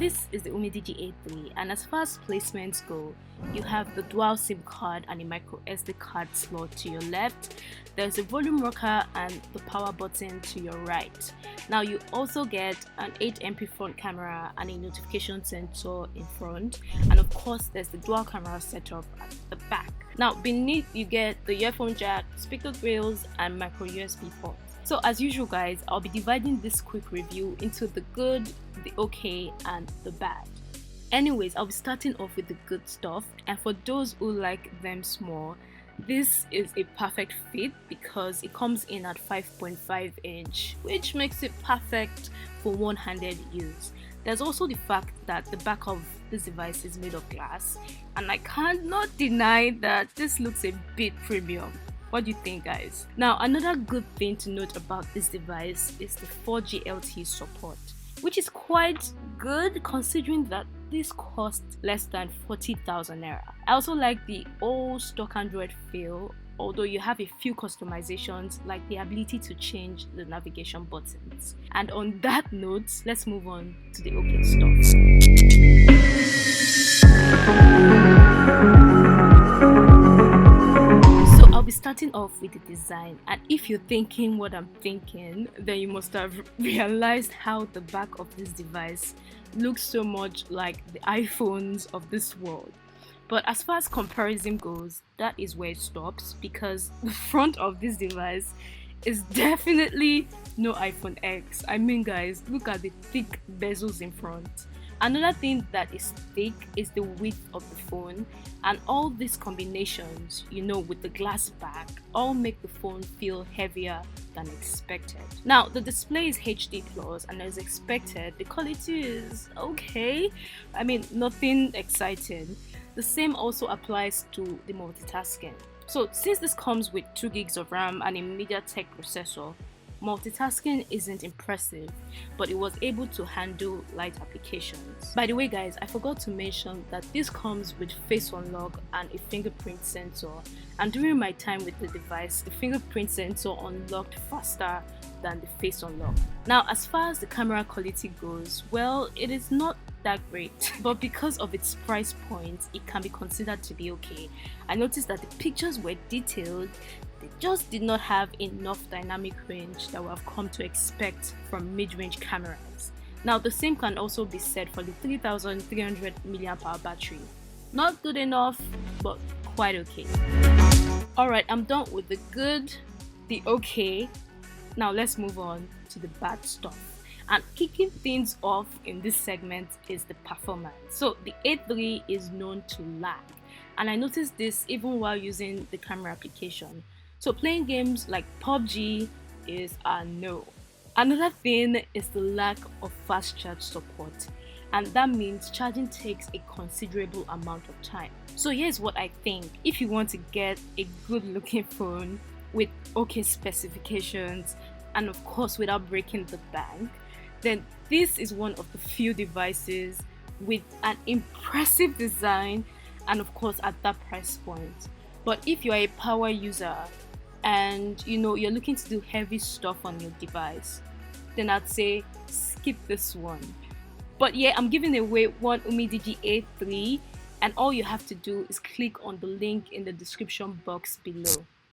this is the Umidigi A3, and as far as placements go, you have the dual SIM card and a micro SD card slot to your left. There's a volume rocker and the power button to your right. Now you also get an 8MP front camera and a notification sensor in front, and of course there's the dual camera setup at the back. Now beneath you get the earphone jack, speaker grills and micro USB port. So as usual guys, I'll be dividing this quick review into the good, the okay and the bad. Anyways, I'll be starting off with the good stuff, and for those who like them small, this is a perfect fit because it comes in at 5.5 inch, which makes it perfect for one-handed use. There's also the fact that the back of this device is made of glass, and I cannot deny that this looks a bit premium. What do you think guys? Now another good thing to note about this device is the 4G Lte support, which is quite good considering that this costs less than 40,000 naira. I also like the old stock Android feel, although you have a few customizations like the ability to change the navigation buttons. And on that note, let's move on to the okay stuff. So I'll be starting off with the design, and if you're thinking what I'm thinking, then you must have realized how the back of this device looks so much like the iPhones of this world. But as far as comparison goes, that is where it stops, because the front of this device is definitely no iPhone X. I mean guys, look at the thick bezels in front. Another thing that is thick is the width of the phone, and all these combinations, with the glass back, all make the phone feel heavier than expected. Now the display is HD plus, and as expected the quality is okay. I mean, nothing exciting. The same also applies to the multitasking. So since this comes with 2 gigs of RAM and a MediaTek processor, multitasking isn't impressive, but it was able to handle light applications. By the way guys, I forgot to mention that this comes with face unlock and a fingerprint sensor, and during my time with the device, the fingerprint sensor unlocked faster than the face unlock. Now as far as the camera quality goes, well, it is not that great, but because of its price point, it can be considered to be okay. I noticed that the pictures were detailed, they just did not have enough dynamic range that we have come to expect from mid-range cameras. Now the same can also be said for the 3300 mAh battery. Not good enough, but quite okay. Alright, I'm done with the good, the okay. Now let's move on to the bad stuff. And kicking things off in this segment is the performance. So the A3 is known to lag, and I noticed this even while using the camera application. So playing games like PUBG is a no. Another thing is the lack of fast charge support, and that means charging takes a considerable amount of time. So here's what I think: if you want to get a good looking phone with okay specifications, and of course without breaking the bank, then this is one of the few devices with an impressive design, and of course at that price point. But if you're a power user and you're looking to do heavy stuff on your device, then I'd say skip this one. But yeah, I'm giving away one Umidigi A3, and all you have to do is click on the link in the description box below.